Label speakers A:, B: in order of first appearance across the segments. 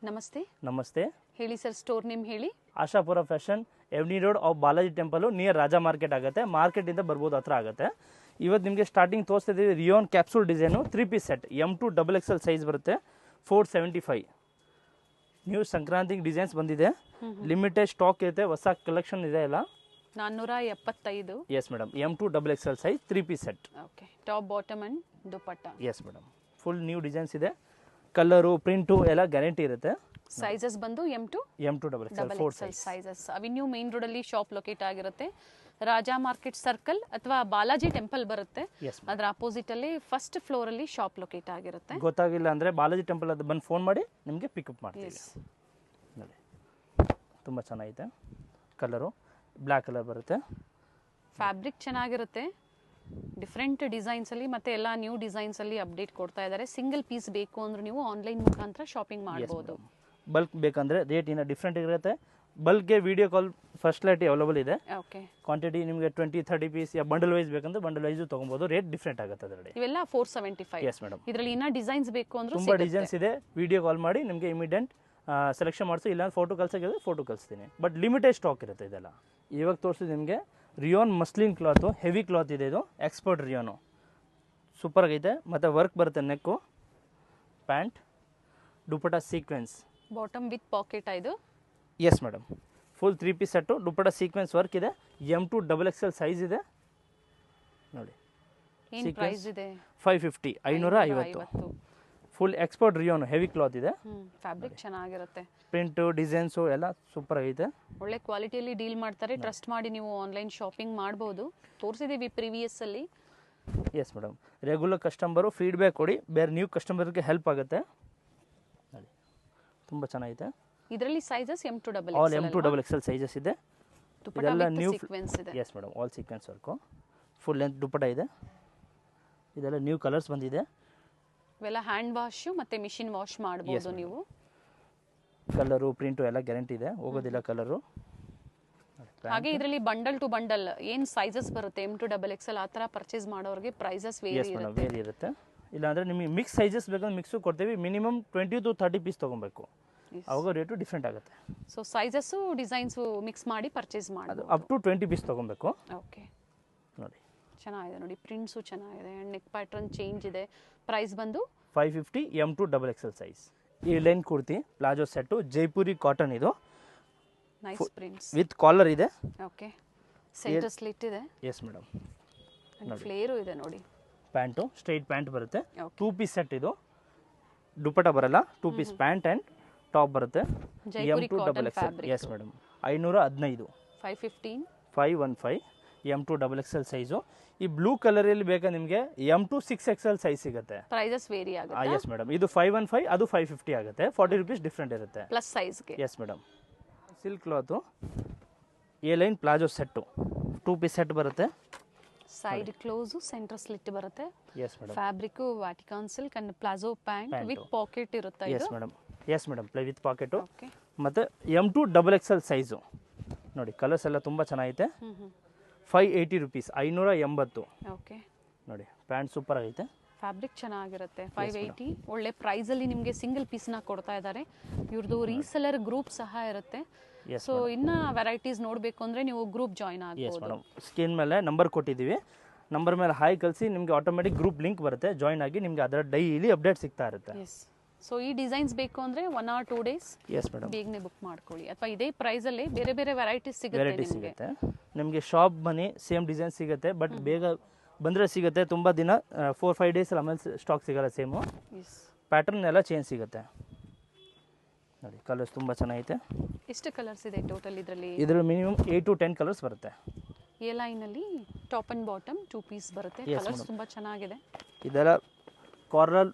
A: ನಮಸ್ತೆ.
B: ನಮಸ್ತೆ.
A: ಹೇಳಿ ಸರ್, ಸ್ಟೋರ್ ನೇಮ್ ಹೇಳಿ.
B: Ashapura fashion, avenue road of Balaji temple, near Raja market ಆಗುತ್ತೆ. ಮಾರ್ಕೆಟಿಂದ ಬರ್ಬೋದು, ಹತ್ರ ಆಗುತ್ತೆ. ಇವತ್ತು ನಿಮಗೆ ಸ್ಟಾರ್ಟಿಂಗ್ ತೋರಿಸ್ತಿದ್ದೀವಿ rayon capsule design 3 piece set M2 XXL size ಬರುತ್ತೆ. 475. ನ್ಯೂ ಸಂಕ್ರಾಂತಿ ಡಿಸೈನ್ಸ್ ಬಂದಿದೆ. ಲಿಮಿಟೆಡ್ ಸ್ಟಾಕ್ ಇರುತ್ತೆ, ಹೊಸ ಕಲೆಕ್ಷನ್ ಇದೆ ಎಲ್ಲ.
A: 475.
B: Yes madam, M2 XXL size 3 piece set.
A: Okay, top bottom and dupatta.
B: Yes madam, full new designs ಇದೆ. ಕಲರು ಪ್ರಿಂಟು ಎಲ್ಲ guarantee ಇರುತ್ತೆ.
A: Sizes ಬಂದು M2
B: XXL 4
A: sizes. Avenue main road ಅಲ್ಲಿ ಶಾಪ್ ಲೊಕೇಟ್ ಆಗಿರುತ್ತೆ. ರಾಜಾ ಮಾರ್ಕೆಟ್ ಸರ್ಕಲ್ ಅಥವಾ Balaji temple ಬರುತ್ತೆ. ಅದರ opposite ಅಲ್ಲಿ ಫಸ್ಟ್ ಫ್ಲೋರ್ ಅಲ್ಲಿ ಶಾಪ್ ಲೊಕೇಟ್ ಆಗಿರುತ್ತೆ.
B: ಗೊತ್ತಾಗಿಲ್ಲ ಅಂದ್ರೆ ಬಾಲಾಜಿ ಟೆಂಪಲ್ ಅದು ಬಂದು ಫೋನ್ ಮಾಡಿ ನಿಮಗೆ ಪಿಕಪ್ ಮಾಡ್ತೀವಿ. ನೋಡಿ, ತುಂಬ ಚೆನ್ನಾಗಿದೆ. ಕಲರು ಬ್ಲ್ಯಾಕ್ ಕಲರ್ ಬರುತ್ತೆ.
A: ಫ್ಯಾಬ್ರಿಕ್ ಚೆನ್ನಾಗಿರುತ್ತೆ. ಡಿಫ್ರೆಂಟ್ ಡಿಸೈನ್ಸ್ ಅಲ್ಲಿ ಮತ್ತೆ ಎಲ್ಲ ನ್ಯೂ ಡಿಸೈನ್ಸ್ ಅಲ್ಲಿ ಅಪ್ಡೇಟ್ ಕೊಡ್ತಾ ಇದ್ದಾರೆ. ಸಿಂಗಲ್ ಪೀಸ್ ಬೇಕು ಅಂದ್ರೆ ನೀವು ಆನ್ಲೈನ್ ಮುಖಾಂತರ ಶಾಪಿಂಗ್ ಮಾಡಬಹುದು.
B: ಬಲ್ಕ್ ಬೇಕಂದ್ರೆ ರೇಟ್ ಇನ್ನ ಡಿಫ್ರೆಂಟ್ ಇರುತ್ತೆ. ಬಲ್ಕ್ಗೆ ವಿಡಿಯೋ ಕಾಲ್ ಫೆಸಿಲಿಟಿ ಅವೈಲೇಬಲ್ ಇದೆ.
A: ಓಕೆ,
B: ಕ್ವಾಂಟಿಟಿ ನಿಮಗೆ 20-30 ಪೀಸ್ ಯಾ ಬಂಡಲ್ ವೈಸ್ ಬೇಕಂದ್ರೆ ಬಂಡಲ್ ವೈಸ್ ತಗೊಬಹುದು. ರೇಟ್ ಡಿಫ್ರೆಂಟ್ ಆಗುತ್ತೆ ಅದರಲ್ಲಿ.
A: ಇವೆಲ್ಲ 475.
B: ಎಸ್ ಮೇಡಮ್,
A: ಇದರಲ್ಲಿ ಇನ್ನ ಡಿಸೈನ್ಸ್ ಬೇಕು ಅಂದ್ರೆ
B: ತುಂಬಾ ಡಿಸೈನ್ಸ್ ಇದೆ. ವಿಡಿಯೋ ಕಾಲ್ ಮಾಡಿ ನಿಮಗೆ ಇಮಿಡಿಯೇಟ್ ಸೆಲೆಕ್ಷನ್ ಮಾಡಿಸಿ, ಇಲ್ಲ ಫೋಟೋ ಕಳ್ಸೋಕೆ ಫೋಟೋ ಕಳಿಸ್ತೀನಿ. ಬಟ್ ಲಿಮಿಟೆಡ್ ಸ್ಟಾಕ್ ಇರುತ್ತೆ ಇದೆಲ್ಲ. ಇವಾಗ ತೋರಿಸಿದ್ದು ನಿಮಗೆ rayon muslin cloth, heavy cloth ಇದೆ ಇದು. ಎಕ್ಸ್ಪರ್ಟ್ ರಿಯೋನು ಸೂಪರ್ ಆಗೈತೆ. ಮತ್ತು ವರ್ಕ್ ಬರುತ್ತೆ. Neck, pant, dupatta sequence,
A: bottom with pocket. ಇದು
B: yes madam, full 3 piece set. Dupatta sequence work ಇದೆ. M2 XXL ಸೈಜ್ ಇದೆ. ನೋಡಿ,
A: ಏನು ಪ್ರೈಸ್ ಇದೆ?
B: 550, 550. ಫುಲ್ ಎಕ್ಸ್ಪರ್ಟ್ ರಿಯೋನು, ಹೆವಿ ಕ್ಲಾತ್ ಇದೆ.
A: ಫ್ಯಾಬ್ರಿಕ್ ಚೆನ್ನಾಗಿರುತ್ತೆ.
B: ಪ್ರಿಂಟು ಡಿಸೈನ್ಸು ಎಲ್ಲ ಸೂಪರ್ ಆಗೈತೆ.
A: ಒಳ್ಳೆ ಕ್ವಾಲಿಟಿಯಲ್ಲಿ ಡೀಲ್ ಮಾಡ್ತಾರೆ. ಟ್ರಸ್ಟ್ ಮಾಡಿ ನೀವು ಆನ್ಲೈನ್ ಶಾಪಿಂಗ್ ಮಾಡ್ಬೋದು. ತೋರಿಸಿದ್ದೀವಿ ಪ್ರೀವಿಯಸ್ ಅಲ್ಲಿ.
B: Yes madam, regular customer feedback ಕೊಡಿ, ಬೇರೆ ನ್ಯೂ ಕಸ್ಟಮರ್ಗೆ ಹೆಲ್ಪ್ ಆಗುತ್ತೆ. ನೋಡಿ, ತುಂಬ ಚೆನ್ನಾಗಿದೆ.
A: ಇದರಲ್ಲಿ sizes M2
B: all M2 XXL sizes ಇದೆ. ಇದೆಲ್ಲ ನ್ಯೂ
A: ಸೀಕ್ವೆನ್ಸ್ ಇದೆ.
B: Yes madam, all sequence work. Full length dupatta ಇದೆ. ಇದೆಲ್ಲ ನ್ಯೂ ಕಲರ್ಸ್ ಬಂದಿದೆ.
A: ಇವೆಲ್ಲ ಹ್ಯಾಂಡ್ ವಾಶ್ ಮತ್ತೆ ಮಿಷಿನ್ ವಾಶ್ ಮಾಡಬಹುದು ನೀವು.
B: ಕಲರು ಪ್ರಿಂಟು ಎಲ್ಲ ಗ್ಯಾರಂಟಿ ಇದೆ, ಹೋಗೋದಿಲ್ಲ ಕಲರು.
A: ಹಾಗೆ ಇದರಲ್ಲಿ ಬಂಡಲ್ ಟು ಬಂಡಲ್ ಏನು ಸೈಜಸ್ ಬರುತ್ತೆ M2 XXL ಆ ಥರ ಪರ್ಚೇಸ್ ಮಾಡೋರಿಗೆ ಪ್ರೈಸಸ್ ವೇರಿ
B: ಇರುತ್ತೆ. ಇಲ್ಲಾಂದರೆ ನಿಮಗೆ ಮಿಕ್ಸ್ ಸೈಜಸ್ ಬೇಕಂದ್ರೆ ಮಿಕ್ಸು ಕೊಡ್ತೀವಿ. ಮಿನಿಮಮ್ 20-30 ಪೀಸ್ ತೊಗೊಬೇಕು, ಅವಾಗ ರೇಟು ಡಿಫ್ರೆಂಟ್ ಆಗುತ್ತೆ.
A: ಸೊ ಸೈಜಸ್ಸು ಡಿಸೈನ್ಸು ಮಿಕ್ಸ್ ಮಾಡಿ ಪರ್ಚೇಸ್ ಮಾಡೋದು.
B: ಅಪ್ ಟು 20 ಪೀಸ್ ತೊಗೊಬೇಕು.
A: ಓಕೆ,
B: ನೋಡಿ
A: ಚೆನ್ನಾಗಿದೆ. ನೋಡಿ, ಪ್ರಿಂಟ್ಸು ಚೆನ್ನಾಗಿದೆ. ಆ್ಯಂಡ್ ನೆಕ್ ಪ್ಯಾಟ್ರನ್ ಚೇಂಜ್ ಇದೆ. ಪ್ರೈಸ್ ಬಂದು
B: 550 M2 XXL ಸೈಜ್. ಈ line kurti palazzo set, Jaipuri cotton. ಇದು
A: ನೈಸ್ ಪ್ರಿಂಟ್ಸ್
B: ವಿತ್ ಕಾಲರ್ ಇದೆ.
A: ಓಕೆ, ಸೆಂಟರ್ ಸ್ಲಿಟ್ ಇದೆ.
B: ಎಸ್ ಮೇಡಮ್,
A: ಫ್ಲೇರು ಇದೆ. ನೋಡಿ,
B: ಪ್ಯಾಂಟು ಸ್ಟ್ರೈಟ್ ಪ್ಯಾಂಟ್ ಬರುತ್ತೆ. 2 ಪೀಸ್ ಸೆಟ್ ಇದು. ದುಪಟ್ಟ ಬರಲ್ಲ, 2 ಪೀಸ್ ಪ್ಯಾಂಟ್ ಆ್ಯಂಡ್ ಟಾಪ್ ಬರುತ್ತೆ. M2 XXL. Yes madam, 515. 515 M2 XXL size. ಈ ಬ್ಲೂ ಕಲರಲ್ಲಿ ಬೇಕಾ ನಿಮಗೆ M2 6XL ಸೈಜ್ ಸಿಗುತ್ತೆ.
A: ಪ್ರೈಸಸ್ ವೇರಿ ಆಗುತ್ತೆ.
B: ಎಸ್ ಮೇಡಮ್, ಇದು 515, ಅದು 550 ಆಗುತ್ತೆ. 40 ರೂಪೀಸ್ ಡಿಫ್ರೆಂಟ್ ಇರುತ್ತೆ
A: ಪ್ಲಸ್ ಸೈಜ್ಗೆ.
B: Yes madam, silk cloth a line palazzo set 2 piece set ಬರುತ್ತೆ.
A: ಸೈಡ್ ಕ್ಲೋಸು, ಸೆಂಟರ್ ಸ್ಲಿಟ್ ಬರುತ್ತೆ.
B: Yes madam,
A: fabric Vatican silk and palazzo pant with pocket ಇರುತ್ತೆ.
B: Yes madam, yes madam, play with pocket.
A: Okay,
B: ಮತ್ತು M2 XXL size. ನೋಡಿ, colours ಎಲ್ಲ ತುಂಬ ಚೆನ್ನಾಗೈತೆ. 580 rupees, 580.
A: Okay,
B: ನೋಡಿ, pant super ಆಗೈತೆ.
A: ಫ್ಯಾಬ್ರಿಕ್ ಚೆನ್ನಾಗಿರುತ್ತೆ. 580 ಒಳ್ಳೆ ಪ್ರೈಸಲ್ಲಿ ನಿಮಗೆ ಸಿಂಗಲ್ ಪೀಸ್ನ ಕೊಡ್ತಾ ಇದ್ದಾರೆ. ಇವ್ರದ್ದು ರೀಸೆಲರ್ ಗ್ರೂಪ್ ಸಹ ಇರುತ್ತೆ. ಸೊ ಇನ್ನು ವೆರೈಟೀಸ್ ನೋಡಬೇಕು ಅಂದರೆ ನೀವು ಗ್ರೂಪ್ ಜಾಯ್ನ್ ಆಗ್ಬೋದು.
B: ಮೇಡಮ್, ಸ್ಕ್ರೀನ್ ಮೇಲೆ ನಂಬರ್ ಕೊಟ್ಟಿದ್ದೀವಿ. ನಂಬರ್ ಮೇಲೆ ಹಾಯ್ ಕಳಿಸಿ, ನಿಮಗೆ ಆಟೋಮೆಟಿಕ್ ಗ್ರೂಪ್ ಲಿಂಕ್ ಬರುತ್ತೆ. ಜಾಯ್ನ್ ಆಗಿ ನಿಮಗೆ ಅದರ ಡೈಲಿ ಅಪ್ಡೇಟ್ ಸಿಗ್ತಾ ಇರುತ್ತೆ.
A: ಸೊ ಈ ಡಿಸೈನ್ಸ್ ಬೇಕು ಅಂದರೆ 1 or 2 ಡೇಸ್
B: ಎಸ್ ಮೇಡಮ್
A: ಬೇಗನೆ ಬುಕ್ ಮಾಡ್ಕೊಳ್ಳಿ. ಅಥವಾ ಇದೇ ಪ್ರೈಸಲ್ಲಿ ಬೇರೆ ಬೇರೆ ವೆರೈಟೀಸ್ ಸಿಗುತ್ತೆ.
B: ನಿಮಗೆ ಶಾಪ್ ಬನ್ನಿ, ಸೇಮ್ ಡಿಸೈನ್ ಸಿಗುತ್ತೆ. ಬಟ್ ಬೇಗ ಬಂದರೆ ಸಿಗುತ್ತೆ. ತುಂಬ ದಿನ 4-5 ಡೇಸ್ ಆಮೇಲೆ ಸ್ಟಾಕ್ ಸಿಗಲ್ಲ. ಸೇಮು ಪ್ಯಾಟರ್ನ್ ಎಲ್ಲ ಚೇಂಜ್ ಸಿಗುತ್ತೆ. ನೋಡಿ, ಕಲರ್ಸ್ ತುಂಬ ಚೆನ್ನಾಗೈತೆ.
A: ಎಷ್ಟು ಕಲರ್ಸ್ ಇದೆ ಟೋಟಲ್ ಇದರಲ್ಲಿ?
B: ಇದರಲ್ಲಿ ಮಿನಿಮಮ್ 8 to 10 ಕಲರ್ಸ್ ಬರುತ್ತೆ.
A: ಎ ಲೈನಲ್ಲಿ ಟಾಪ್ ಆ್ಯಂಡ್ ಬಾಟಮ್ 2 ಪೀಸ್ ಬರುತ್ತೆ. ಕಲರ್ಸ್ ತುಂಬ ಚೆನ್ನಾಗಿದೆ.
B: ಇದೆಲ್ಲ ಕಾರ್ನರ್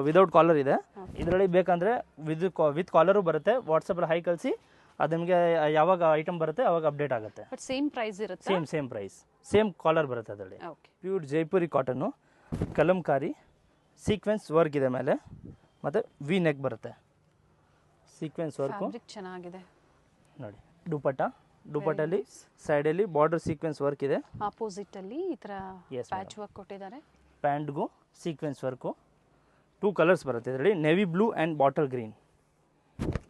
B: ವಿದೌಟ್ ಕಾಲರ್ ಇದೆ. ಇದರಲ್ಲಿ ಬೇಕಂದರೆ ವಿತ್ ಕಾಲರು ಬರುತ್ತೆ. ವಾಟ್ಸಪ್ಪಲ್ಲಿ ಹೈ ಕಳಿಸಿ, ಅದು ನಿಮಗೆ ಯಾವಾಗ ಐಟಮ್ ಬರುತ್ತೆ ಅವಾಗ ಅಪ್ಡೇಟ್ ಆಗುತ್ತೆ.
A: ಬಟ್ ಸೇಮ್ ಪ್ರೈಸ್ ಇರುತ್ತೆ.
B: ಸೇಮ್ ಪ್ರೈಸ್, ಸೇಮ್ ಕಾಲರ್ ಬರುತ್ತೆ ಅದರಲ್ಲಿ. Pure Jaipuri cotton, Kalamkari sequence work ಇದೆ ಮೇಲೆ, ಮತ್ತು ವಿ ನೆಕ್ ಬರುತ್ತೆ. ಸೀಕ್ವೆನ್ಸ್ ವರ್ಕು
A: ಚೆನ್ನಾಗಿದೆ.
B: ನೋಡಿ, ದುಪಟ್ಟಲ್ಲಿ ಸೈಡಲ್ಲಿ ಬಾರ್ಡರ್ ಸೀಕ್ವೆನ್ಸ್ ವರ್ಕ್ ಇದೆ.
A: ಆಪೋಸಿಟ್ ಅಲ್ಲಿ ಈ ಥರ ಪ್ಯಾಚ್ ವರ್ಕ್ ಕೊಟ್ಟಿದ್ದಾರೆ.
B: ಪ್ಯಾಂಟ್ಗೂ ಸೀಕ್ವೆನ್ಸ್ ವರ್ಕು. 2 ಕಲರ್ಸ್ ಬರುತ್ತೆ ಇದರಲ್ಲಿ, navy blue and bottle green.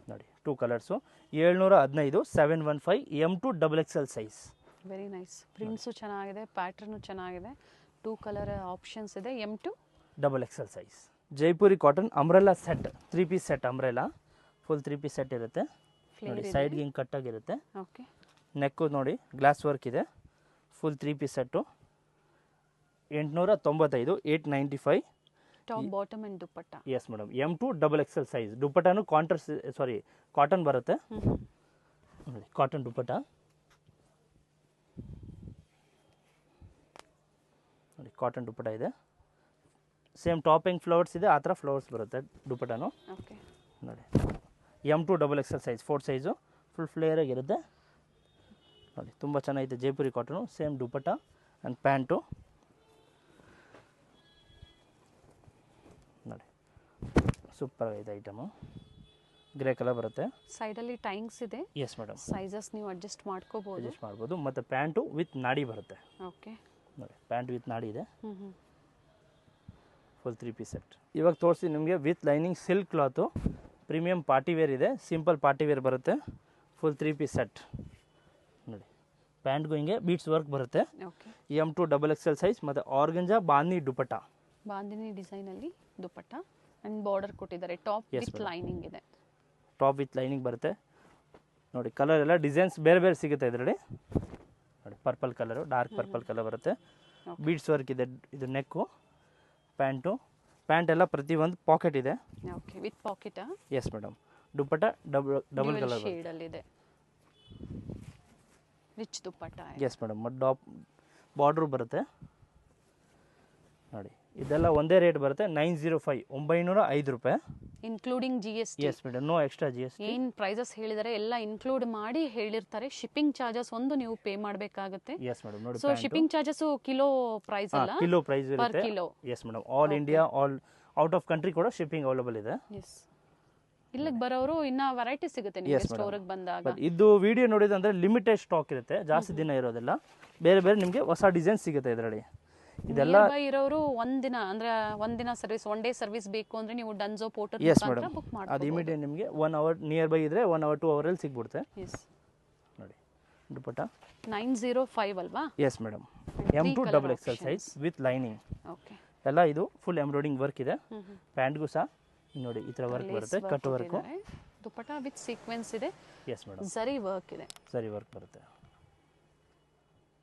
B: ನೋಡಿ 2 colours 715 715 M2 XXL size.
A: Very nice. Prints ಚೆನ್ನಾಗಿದೆ, ಪ್ಯಾಟರ್ನು ಚೆನ್ನಾಗಿದೆ, 2 ಕಲರ್ ಆಪ್ಷನ್ಸ್ ಇದೆ. M2
B: XXL size. Jaipuri cotton umbrella set, 3 piece set umbrella, full 3 piece set ಇರುತ್ತೆ ನೋಡಿ. ಸೈಡ್ಗೆ ಹಿಂಗೆ ಕಟ್ಟಾಗಿರುತ್ತೆ.
A: ಓಕೆ.
B: ನೆಕ್ಕು ನೋಡಿ ಗ್ಲಾಸ್ ವರ್ಕ್ ಇದೆ, full 3 piece set 895 895.
A: Top bottom and dupatta.
B: Yes madam, M2 XXL size. ದುಪ್ಪಟ್ಟನು ಕಾಟನ್ ಬರುತ್ತೆ ನೋಡಿ, ಕಾಟನ್ ದುಪ್ಪಟ್ಟ ನೋಡಿ, ಕಾಟನ್ ದುಪ್ಪಟ್ಟ ಇದೆ. ಸೇಮ್ ಟಾಪಿಂಗ್ ಫ್ಲವರ್ಸ್ ಇದೆ, ಆ ಥರ ಫ್ಲವರ್ಸ್ ಬರುತ್ತೆ ದುಪ್ಪಟ್ಟನು.
A: ಓಕೆ
B: ನೋಡಿ M2 XXL size, 4 size, full flare ಆಗಿರುತ್ತೆ ನೋಡಿ. ತುಂಬ ಚೆನ್ನಾಗಿದೆ Jaipuri cotton. Same dupatta and pant ನೋಡಿ, ಸೂಪರ್ ಆಗಿದೆ ಐಟಮು. ಗ್ರೇ ಕಲರ್ ಬರುತ್ತೆ.
A: ಸೈಡಲ್ಲಿ ಟೈಂಗ್ಸ್ ಇದೆ.
B: ಎಸ್ ಮೇಡಮ್,
A: ಸೈಜಸ್ ನೀವು ಅಡ್ಜಸ್ಟ್ ಮಾಡ್ಬೋದು.
B: ಮತ್ತು ಪ್ಯಾಂಟು ವಿತ್ ನಾಡಿ ಬರುತ್ತೆ.
A: ಓಕೆ
B: ನೋಡಿ, ಪ್ಯಾಂಟ್ ವಿತ್ ನಾಡಿ ಇದೆ, ಫುಲ್ 3 ಪೀಸ್ ಸೆಟ್. ಇವಾಗ ತೋರಿಸಿ ನಿಮಗೆ with lining silk cloth, premium party wear ಇದೆ, ಸಿಂಪಲ್ ಪಾರ್ಟಿ ವೇರ್ ಬರುತ್ತೆ, ಫುಲ್ 3 ಪೀಸ್ ಸೆಟ್ ನೋಡಿ. ಪ್ಯಾಂಟ್ಗೂ ಹಿಂಗೆ ಬೀಟ್ಸ್ ವರ್ಕ್ ಬರುತ್ತೆ.
A: ಓಕೆ.
B: M2 XXL ಸೈಜ್ ಮತ್ತು ಆರ್ಗಂಜಾ ಬಾಂದಿನಿ ದುಪ್ಪಟ್ಟ,
A: ಬಾಂದಿನಿ ಡಿಸೈನಲ್ಲಿ ದುಪ್ಪಟ್ಟ ಆ್ಯಂಡ್ ಬಾರ್ಡರ್ ಕೊಟ್ಟಿದ್ದಾರೆ. ಟಾಪ್ ವಿತ್ ಲೈನಿಂಗ್ ಇದೆ.
B: ಟಾಪ್ ವಿತ್ ಲೈನಿಂಗ್ ಬರುತ್ತೆ ನೋಡಿ. ಕಲರ್ ಎಲ್ಲ ಡಿಸೈನ್ಸ್ ಬೇರೆ ಬೇರೆ ಸಿಗುತ್ತೆ ಇದರಲ್ಲಿ ನೋಡಿ. Purple colour, dark purple colour ಬರುತ್ತೆ, ಬೀಡ್ಸ್ ವರ್ಕ್ ಇದೆ. ಇದು ನೆಕ್ಕು, ಪ್ಯಾಂಟು, ಪ್ಯಾಂಟ್ ಎಲ್ಲ ಪ್ರತಿಯೊಂದು ಪಾಕೆಟ್ ಇದೆ.
A: Okay, with pocket.
B: Yes madam. Dupatta double colour
A: ಶೇಡಲ್ಲಿದೆ, ರಿಚ್ ದುಪ್ಪಟ್ಟ.
B: Yes madam. ಮತ್ತು ಬಾರ್ಡ್ರು ಬರುತ್ತೆ ನೋಡಿ. ಇದೆಲ್ಲ ಒಂದೇ ರೇಟ್ ಬರುತ್ತೆ, 905 905 ರೂಪಾಯಿ,
A: including GST.
B: Yes madam, no extra GST.
A: ಏನು ಪ್ರೈಸಸ್ ಹೇಳಿದರೆ ಎಲ್ಲ ಇನ್ಕ್ಲೂಡ್ ಮಾಡಿ ಹೇಳಿರ್ತಾರೆ. ಶಿಪ್ಪಿಂಗ್ ಚಾರ್ಜಸ್ ಒಂದು ನೀವು ಪೇ ಮಾಡಬೇಕಾಗುತ್ತೆ.
B: Yes madam. ನೋಡಿ,
A: so shipping charges kilo price ಅಲ್ಲ,
B: ಕಿಲೋ ಪ್ರೈಸ್
A: ಪರ್
B: ಇರುತ್ತೆ.
A: Kilo.
B: Yes madam. All India, all out of country ಕೂಡ ಶಿಪ್ಪಿಂಗ್ ಅವೈಲೇಬಲ್ ಇದೆ.
A: ಎಸ್. ಇಲ್ಲಿಗೆ ಬರೋರು ಇನ್ನ ವೆರೈಟಿ ಸಿಗುತ್ತೆ ನಿಮಗೆ ಸ್ಟೋರಿಗೆ ಬಂದಾಗ.
B: ಇದು ವಿಡಿಯೋ ನೋಡಿದಂದ್ರೆ ಲಿಮಿಟೆಡ್ ಸ್ಟಾಕ್ ಇರುತ್ತೆ, ಜಾಸ್ತಿ ದಿನ ಇರೋದಿಲ್ಲ. ಬೇರೆ ಬೇರೆ ನಿಮಗೆ ಹೊಸ ಡಿಸೈನ್ ಸಿಗುತ್ತೆ ಇದರಲ್ಲಿ. ಇದೆಲ್ಲ
A: ಇರೋರು ಒಂದಿನ ಅಂದ್ರೆ ಒಂದಿನ ಸರ್ವಿಸ್, ಒನ್ ಡೇ ಸರ್ವಿಸ್ ಬೇಕು ಅಂದ್ರೆ ನೀವು ಡನ್ಜೋ ಪೋರ್ಟಲ್ ಮುಖಾಂತರ ಬುಕ್ ಮಾಡ್ಬೋದು.
B: ಅದು ಇಮಿಡಿಯೇಟ್ ನಿಮಗೆ 1 ಅವರ್ ನಿಯರ್ ಬೈ ಇದ್ರೆ 1 ಅವರ್ 2 ಅವರಲ್ಲಿ ಸಿಗ್ಬಿಡುತ್ತೆ.
A: ಎಸ್
B: ನೋಡಿ, ದುಪ್ಪಟ್ಟ
A: 905 ಅಲ್ವಾ?
B: Yes madam. M2 XXL size with lining.
A: Okay.
B: ಎಲ್ಲ ಇದು ಫುಲ್ ಎಂಬ್ರಾಯ್ಡಿಂಗ್ ವರ್ಕ್ ಇದೆ. ಪ್ಯಾಂಟ್ಗೂ ಸಹ ನೋಡಿ ಈ ಥರ ವರ್ಕ್ ಬರುತ್ತೆ, cut work.
A: Dupatta with sequence ಇದೆ.
B: Yes madam.
A: ಸರಿ ವರ್ಕ್ ಇದೆ.
B: ಸರಿ ವರ್ಕ್ ಬರುತ್ತೆ.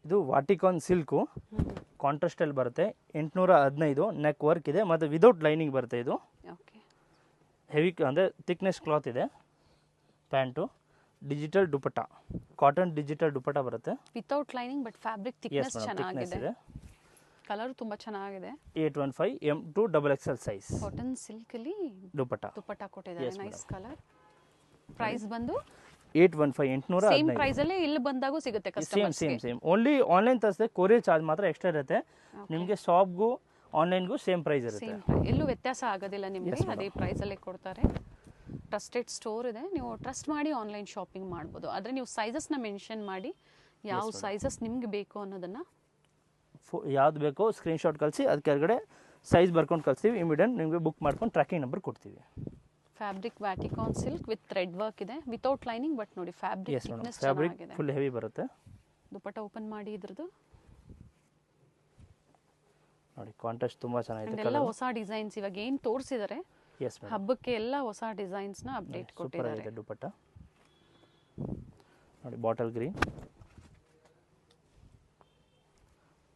B: ಇದು ವಾಟಿಕಾನ್ ಸಿಲ್ಕು, ಕಾಂಟ್ರಾಸ್ಟಲ್ಲಿ ಬರುತ್ತೆ, 815 ನೆಕ್ ವರ್ಕ್ ಇದೆ ಮತ್ತು ವಿದೌಟ್ ಲೈನಿಂಗ್ ಬರುತ್ತೆ. ಇದು
A: ಓಕೆ.
B: ಹೆವಿ ಅಂದರೆ ಥಿಕ್ನೆಸ್ ಕ್ಲಾತ್ ಇದೆ. ಪ್ಯಾಂಟು ಡಿಜಿಟಲ್ ದುಪ್ಪಟ್ಟ, ಕಾಟನ್ ಡಿಜಿಟಲ್ ದುಪ್ಪಟ್ಟ ಬರುತ್ತೆ,
A: without lining but fabric thickness ಚೆನ್ನಾಗಿದೆ. ಕಲರ್ ತುಂಬಾ ಚೆನ್ನಾಗಿದೆ.
B: 815 M2 XXL size.
A: Cotton silk ಅಲ್ಲಿ
B: ದುಪ್ಪಟ್ಟ
A: ಕೊಟ್ಟಿದ್ದಾರೆ. Nice colour. ಪ್ರೈಸ್ ಬಂದು
B: 815
A: ಸೇಮ್ ಪ್ರೈಸ್ ಅಲ್ಲಿ ಇಲ್ಲಿ ಬಂದಾಗೂ ಸಿಗುತ್ತೆ ಕಸ್ಟಮರ್ಸ್.
B: ಸೇಮ್ ಓನ್ಲಿ ಆನ್ಲೈನ್ ತರಿಸಿದ್ರೆ ಕೊರಿಯರ್ ಚಾರ್ಜ್ ಮಾತ್ರ ಎಕ್ಸ್ಟ್ರಾ ಇರುತ್ತೆ. ನಿಮಗೆ ಶಾಪ್ಗೂ ಆನ್ಲೈನ್ಗೂ ಸೇಮ್ ಪ್ರೈಸ್ ಇರುತ್ತೆ.
A: ಎಲ್ಲೂ ವ್ಯತ್ಯಾಸ ಆಗೋದಿಲ್ಲ ನಿಮಗೆ, ಅದೇ ಪ್ರೈಸ್ ಅಲ್ಲೇ ಕೊಡ್ತಾರೆ. ಟ್ರಸ್ಟೆಡ್ ಸ್ಟೋರ್ ಇದೆ, ನೀವು ಟ್ರಸ್ಟ್ ಮಾಡಿ ಆನ್ಲೈನ್ ಶಾಪಿಂಗ್ ಮಾಡ್ಬೋದು. ಆದರೆ ನೀವು ಸೈಜಸ್ನ ಮೆನ್ಷನ್ ಮಾಡಿ ಯಾವ ಸೈಜಸ್ ನಿಮ್ಗೆ ಬೇಕು ಅನ್ನೋದನ್ನ,
B: ಯಾವ್ದು ಬೇಕೋ ಸ್ಕ್ರೀನ್ಶಾಟ್ ಕಳಿಸಿ, ಅದು ಕೆಳಗಡೆ ಸೈಜ್ ಬರ್ಕೊಂಡು ಕಳಿಸ್ತೀವಿ. ಇಮಿಡಿಯೇಟ್ ನಿಮಗೆ ಬುಕ್ ಮಾಡ್ಕೊಂಡು ಟ್ರ್ಯಾಕಿಂಗ್ ನಂಬರ್ ಕೊಡ್ತೀವಿ.
A: Fabric Vatican silk with thread work ಇದೆ, ವಿತೌಟ್ ಲೈನಿಂಗ್ ಬಟ್ ನೋಡಿ ಫ್ಯಾಬ್ರಿಕ್ ಥಿಕ್ನೆಸ್ ಚೆನ್ನಾಗಿದೆ.
B: ಫುಲ್ ಹೆವಿ ಬರುತ್ತೆ.
A: ದುಪ್ಪಟ್ಟ ಓಪನ್ ಮಾಡಿ ಇದ್ರದ್ದು
B: ನೋಡಿ, ಕಾಂಟ್ರಾಸ್ಟ್ ತುಂಬಾ ಚೆನ್ನಾಗಿದೆ.
A: ಎಲ್ಲ ಹೊಸ ಡಿಸೈನ್ಸ್ ಇವಾಗ ಏನು ತೋರಿಸಿದ್ದಾರೆ ಹಬ್ಬಕ್ಕೆ, ಎಲ್ಲ ಹೊಸ ಡಿಸೈನ್ಸ್ನ ಅಪ್ಡೇಟ್ ಕೊಟ್ಟಿದ್ದಾರೆ.
B: ದುಪ್ಪಟ್ಟ ನೋಡಿ, ಬಾಟಲ್ ಗ್ರೀನ್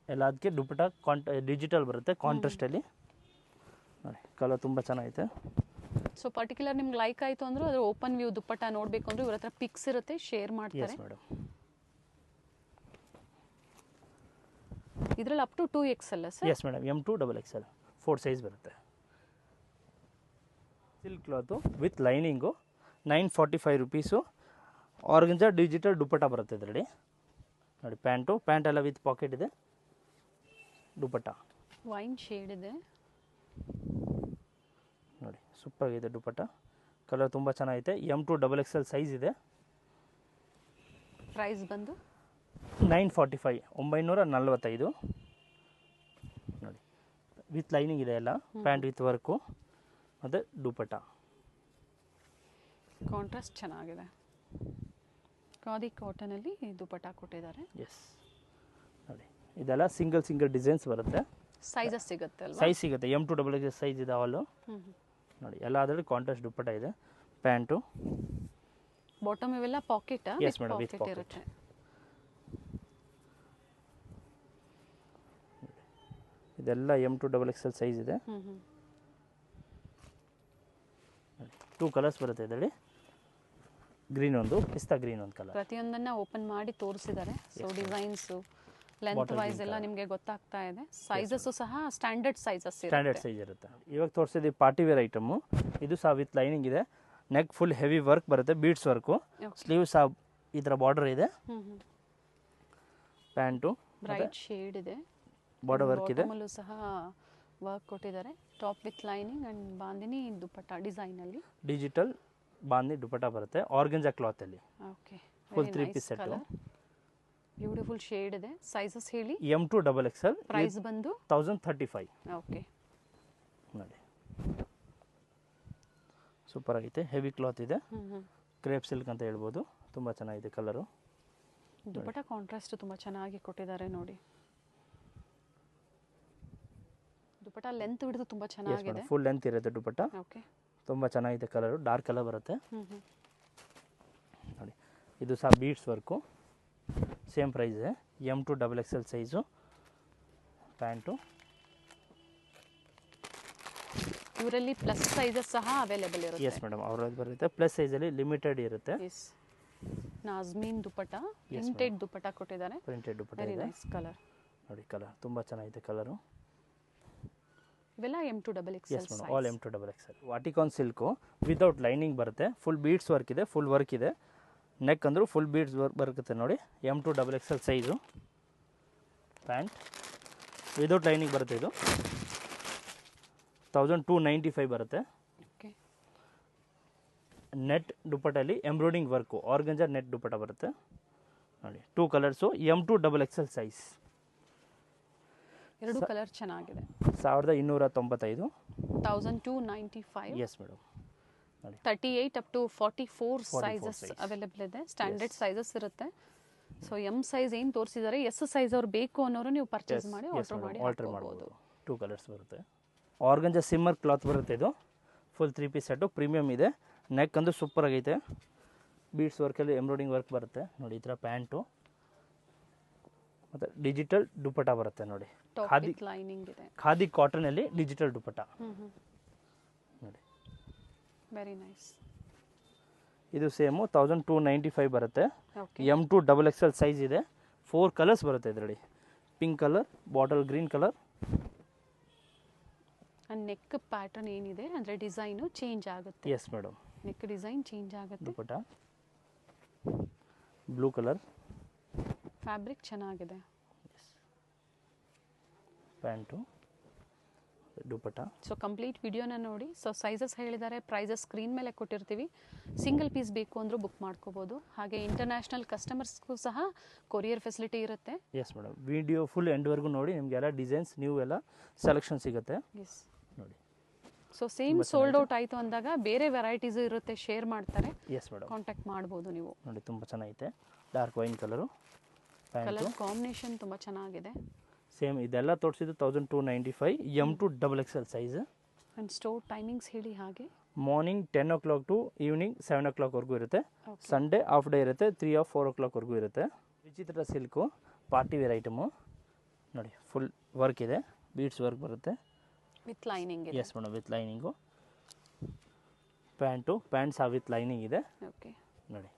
B: ಎಲ್ಲ, ಅದಕ್ಕೆ ದುಪ್ಪಟ್ಟ ಡಿಜಿಟಲ್ ಬರುತ್ತೆ ಕಾಂಟ್ರಾಸ್ಟಲ್ಲಿ ನೋಡಿ. ಕಲರ್ ತುಂಬ ಚೆನ್ನಾಗಿದೆ.
A: ಸೊ ಪರ್ಟಿಕ್ಯುಲರ್ ನಿಮ್ಗೆ ಲೈಕ್ ಆಯಿತು ಅಂದ್ರೆ ಅದ್ರ ಓಪನ್ ವ್ಯೂ ದುಪ್ಪಟ್ಟ ನೋಡಬೇಕು ಅಂದ್ರೆ ಇವ್ರ ಹತ್ರ ಪಿಕ್ಸ್ ಇರುತ್ತೆ, ಶೇರ್ ಮಾಡ್ತಾರೆ. ಇದರಲ್ಲಿ up to 2XL sir?
B: Yes madam. M2 XXL 4 size ಬರುತ್ತೆ. Silk cloth with lining 945 rupees. Organza digital dupatta ಬರುತ್ತೆ ಇದರಲ್ಲಿ ನೋಡಿ. ಪ್ಯಾಂಟ್ ಎಲ್ಲ ವಿತ್ ಪಾಕೆಟ್ ಇದೆ. ದುಪ್ಪಟ್ಟ
A: ವೈನ್ ಶೇಡ್ ಇದೆ
B: ನೋಡಿ, ಸೂಪರ್ ಆಗಿದೆ ದುಪ್ಪಟ್ಟ. ಕಲರ್ ತುಂಬ ಚೆನ್ನಾಗಿದೆ. M2 XXL ಸೈಜ್ ಇದೆ.
A: ಪ್ರೈಸ್ ಬಂದು
B: 945 945 ನೋಡಿ. ವಿತ್ ಲೈನಿಂಗ್ ಇದೆ ಎಲ್ಲ, ಪ್ಯಾಂಟ್ ವಿತ್ ವರ್ಕು ಮತ್ತು ದುಪ್ಪಟ್ಟ.
A: ಕಾಂಟ್ರಾಸ್ಟ್ ಚೆನ್ನಾಗಿದೆ. ಖಾದಿ ಕಾಟನಲ್ಲಿ ದುಪಟ್ಟ ಕೊಟ್ಟಿದ್ದಾರೆ.
B: ಎಸ್ ನೋಡಿ, ಇದೆಲ್ಲ ಸಿಂಗಲ್ ಡಿಸೈನ್ಸ್ ಬರುತ್ತೆ.
A: ಸೈಜಸ್ ಸಿಗುತ್ತೆ ಅಲ್ವಾ?
B: ಸೈಜ್ ಸಿಗುತ್ತೆ, M to XXL ಸೈಜ್ ಇದೆ ಆಲು. ನೋಡಿ ಎಲ್ಲ ಅದರಲ್ಲಿ ಕಾಂಟ್ರಾಸ್ಟ್ ದುಪಟ್ಟ ಇದೆ. ಪ್ಯಾಂಟು,
A: ಬಾಟಮ್ ಇವೆಲ್ಲ pocket.
B: Yes madam, with pocket
A: ಇರುತ್ತೆ.
B: ಇದೆಲ್ಲ M to XXL ಸೈಜ್ ಇದೆ. 2 ಕಲರ್ಸ್ ಬರುತ್ತೆ ಇದರಲ್ಲಿ. ಗ್ರೀನ್ ಒಂದು, ಪಿಸ್ತಾ ಗ್ರೀನ್ ಒಂದು ಕಲರ್.
A: ಪ್ರತಿಯೊಂದನ್ನ ಓಪನ್ ಮಾಡಿ ತೋರಿಸಿದ್ದಾರೆ. ಸೊ ಡಿಸೈನ್ಸ್ ಲೆಂತ್ ವೈಸ್ ಎಲ್ಲ ನಿಮಗೆ ಗೊತ್ತಾಗ್ತಾ ಇದೆ. ಸೈಜಸ್ ಸಹ ಸ್ಟ್ಯಾಂಡರ್ಡ್ ಸೈಜಸ್ ಇರುತ್ತೆ.
B: ಸ್ಟ್ಯಾಂಡರ್ಡ್ ಸೈಜ್ ಇರುತ್ತೆ. ಇವಾಗ ತೋರಿಸಿದ ಪಾರ್ಟಿ ವೇರ್ ಐಟಮು, ಇದು ಸಹ ವಿತ್ ಲೈನಿಂಗ್ ಇದೆ. ನೆಕ್ ಫುಲ್ ಹೆವಿ ವರ್ಕ್ ಬರುತ್ತೆ, ಬೀಡ್ಸ್ ವರ್ಕು. ಸ್ಲೀವ್ಸ್ ಸಹ ಈ ಥರ ಬಾರ್ಡರ್ ಇದೆ. ಪ್ಯಾಂಟು
A: ಬ್ರೈಟ್ ಶೇಡ್ ಇದೆ,
B: ಬಾರ್ಡರ್ ವರ್ಕ್ ಇದೆ.
A: ಬಾಟಮಲ್ಲೂ ಸಹ ವರ್ಕ್ ಕೊಟ್ಟಿದ್ದಾರೆ. Top with lining and bandhini dupatta design ಅಲ್ಲಿ.
B: ಡಿಜಿಟಲ್ ಬಾಂದಿನಿ ದುಪಟ್ಟ ಬರುತ್ತೆ, ಆರ್ಗಂಜಾ ಕ್ಲಾತ್ ಅಲ್ಲಿ.
A: Okay,
B: full 3 piece set.
A: Beautiful shade ಇದೆ. ಸೈಜಸ್ ಹೇಳಿ.
B: M to XXL.
A: ಪ್ರೈಸ್ ಬಂದು
B: 1035.
A: ಓಕೆ,
B: ನೋಡಿ ಸೂಪರ್ ಆಗೈತೆ. ಹೆವಿ ಕ್ಲಾತ್ ಇದೆ, ಕ್ರೇಪ್ ಸಿಲ್ಕ್ ಅಂತ ಹೇಳ್ಬೋದು. ತುಂಬ ಚೆನ್ನಾಗಿದೆ ಕಲರು.
A: ದುಪಟ್ಟ ಕಾಂಟ್ರಾಸ್ಟ್ ತುಂಬ ಚೆನ್ನಾಗಿ ಕೊಟ್ಟಿದ್ದಾರೆ ನೋಡಿ. ದುಪಟ್ಟ ಲೆಂತ್ ಹಿಡಿದು ತುಂಬ ಚೆನ್ನಾಗಿದೆ.
B: ಫುಲ್ ಲೆಂತ್ ಇರುತ್ತೆ ದುಪಟ್ಟ.
A: ಓಕೆ,
B: ತುಂಬ ಚೆನ್ನಾಗಿದೆ ಕಲರು. ಡಾರ್ಕ್ ಕಲರ್ ಬರುತ್ತೆ ನೋಡಿ. ಇದು ಸಹ ಬೀಡ್ಸ್ ವರ್ಕು, ಸೇಮ್ ಪ್ರೈಸ್ ಇದೆ. M to XXL size. Pant,
A: ಇವರಲ್ಲಿ ಪ್ಲಸ್ ಸೈಜಸ್ ಸಹ ಅವೈಲೇಬಲ್ ಇರುತ್ತೆ.
B: ಎಸ್ ಮೇಡಮ್, ಅವ್ರದ್ದು ಬರುತ್ತೆ. ಪ್ಲಸ್ ಸೈಜಲ್ಲಿ ಲಿಮಿಟೆಡ್ ಇರುತ್ತೆ.
A: ಎಸ್, ನಾಜ್ಮೀನ್ ದುಪಟ್ಟ, ಪ್ರಿಂಟೆಡ್ ದುಪಟ್ಟ ಕೊಟ್ಟಿದ್ದಾರೆ.
B: ಪ್ರಿಂಟೆಡ್ ದುಪಟ್ಟ
A: ವೆರಿ
B: ಇದೆ.
A: Nice colour.
B: ನೋಡಿ ಕಲರ್ ತುಂಬ ಚೆನ್ನಾಗಿದೆ ಕಲರು.
A: ಇವೆಲ್ಲ M to XXL
B: yes madam, all M to XXL. Vatican silk without lining ಬರುತ್ತೆ. ಫುಲ್ ಬೀಡ್ಸ್ ವರ್ಕ್ ಇದೆ, ಫುಲ್ ವರ್ಕ್ ಇದೆ. ನೆಕ್ ಅಂದರೂ ಫುಲ್ ಬೀಡ್ಸ್ ವರ್ಕ್ ಬರುತ್ತೆ ನೋಡಿ. M to XXL size. Pant without lining ಬರುತ್ತೆ. ಇದು 1295 ಬರುತ್ತೆ.
A: ಓಕೆ,
B: ನೆಟ್ ದುಪಟ್ಟಲ್ಲಿ embroidery work, organza net dupatta ಬರುತ್ತೆ ನೋಡಿ. 2 colours, M to XXL size.
A: ಎರಡು ಕಲರ್ ಚೆನ್ನಾಗಿದೆ.
B: 1295.
A: 1295.
B: ಎಸ್ ಮೇಡಮ್, ನೋಡಿ
A: 38 ಅಪ್ ಟು 44 ಸೈಜಸ್ ಅವೈಲೇಬಲ್ ಇದೆ. ಸ್ಟ್ಯಾಂಡರ್ಡ್ ಸೈಜಸ್ ಇರುತ್ತೆ. ಸೊ M ಸೈಜ್ ಏನು ತೋರಿಸಿದ್ದಾರೆ, S ಸೈಜ್ ಅವ್ರು ಬೇಕು ಅನ್ನೋರು ನೀವು ಪರ್ಚೇಸ್ ಮಾಡಿ ಆರ್ಡರ್ ಮಾಡ್ಬೋದು.
B: 2 ಕಲರ್ಸ್ ಬರುತ್ತೆ. ಆರ್ಗಂಜಾ ಸಿಮ್ಮರ್ ಕ್ಲಾತ್ ಬರುತ್ತೆ. ಇದು ಫುಲ್ 3 ಪೀಸ್ ಸೆಟ್ಟು, ಪ್ರೀಮಿಯಮ್ ಇದೆ. ನೆಕ್ ಅಂದು ಸೂಪರ್ ಆಗೈತೆ. ಬೀಡ್ಸ್ ವರ್ಕಲ್ಲಿ ಎಂಬ್ರಾಯ್ಡಿಂಗ್ ವರ್ಕ್ ಬರುತ್ತೆ ನೋಡಿ. ಈ ಥರ ಪ್ಯಾಂಟು ಮತ್ತು ಡಿಜಿಟಲ್ ದುಪಟ್ಟ ಬರುತ್ತೆ ನೋಡಿ. ಖಾದಿ
A: ಲೈನಿಂಗ್ ಇದೆ.
B: ಖಾದಿ ಕಾಟನಲ್ಲಿ ಡಿಜಿಟಲ್ ದುಪಟ್ಟ ನೋಡಿ.
A: Very nice.
B: ಇದು ಸೇಮು 1295 ಬರುತ್ತೆ.
A: Okay,
B: M to XXL size ಇದೆ. 4 ಕಲರ್ಸ್ ಬರುತ್ತೆ ಇದರಲ್ಲಿ. Pink colour, bottle green colour.
A: And neck pattern ಏನಿದೆ ಅಂದರೆ ಡಿಸೈನು ಚೇಂಜ್ ಆಗುತ್ತೆ.
B: Yes madam,
A: neck design change ಆಗುತ್ತೆ.
B: Dupatta blue colour.
A: ಫ್ಯಾಬ್ರಿಕ್ ಚೆನ್ನಾಗಿದೆ.
B: ಪ್ಯಾಂಟು, ದುಪಟ್ಟ.
A: ಸೊ ಕಂಪ್ಲೀಟ್ ವಿಡಿಯೋನ ನೋಡಿ. ಸೊ ಸೈಜಸ್ ಹೇಳಿದ್ದಾರೆ, ಪ್ರೈಸಸ್ ಸ್ಕ್ರೀನ್ ಮೇಲೆ ಕೊಟ್ಟಿರ್ತೀವಿ. ಸಿಂಗಲ್ ಪೀಸ್ ಬೇಕು ಅಂದರೂ ಬುಕ್ ಮಾಡ್ಕೋಬೋದು. ಹಾಗೆ ಇಂಟರ್ನ್ಯಾಷನಲ್ ಕಸ್ಟಮರ್ಸ್ಗೂ ಸಹ ಕೊರಿಯರ್ ಫೆಸಿಲಿಟಿ ಇರುತ್ತೆ.
B: ಎಸ್ ಮೇಡಮ್, ವಿಡಿಯೋ ಫುಲ್ ಎಂಡ್ವರೆಗೂ ನೋಡಿ. ನಿಮಗೆಲ್ಲ ಡಿಸೈನ್ಸ್ ನೀವು ಎಲ್ಲ ಸೆಲೆಕ್ಷನ್ ಸಿಗುತ್ತೆ
A: ಎಸ್
B: ನೋಡಿ.
A: ಸೊ ಸೇಮ್ ಸೋಲ್ಡ್ ಔಟ್ ಆಯಿತು ಅಂದಾಗ ಬೇರೆ ವೆರೈಟೀಸ್ ಇರುತ್ತೆ, ಶೇರ್ ಮಾಡ್ತಾರೆ.
B: ಎಸ್ ಮೇಡಮ್,
A: ಕಾಂಟ್ಯಾಕ್ಟ್ ಮಾಡ್ಬೋದು ನೀವು.
B: ನೋಡಿ ತುಂಬ ಚೆನ್ನಾಗೈತೆ. Dark wine colour.
A: Colour combination ತುಂಬ ಚೆನ್ನಾಗಿದೆ.
B: ಸೇಮ್ ಇದೆಲ್ಲ ತೋರಿಸಿದ್ದು 1295. M to XXL size.
A: And store timings ಹೇಳಿ. ಹಾಗೆ
B: ಮಾರ್ನಿಂಗ್ 10 o'clock ಟು ಈವ್ನಿಂಗ್ 7 o'clockವರೆಗೂ ಇರುತ್ತೆ. ಸಂಡೇ ಹಾಫ್ ಡೇ ಇರುತ್ತೆ, 3 or 4 o'clockವರೆಗೂ ಇರುತ್ತೆ. Vichitra silk party wear item ನೋಡಿ. ಫುಲ್ ವರ್ಕ್ ಇದೆ, ಬೀಡ್ಸ್ ವರ್ಕ್ ಬರುತ್ತೆ
A: with lining.
B: Yes madam, with lining. Pant ಸಹ ವಿತ್ ಲೈನಿಂಗ್ ಇದೆ.
A: ಓಕೆ,
B: ನೋಡಿ.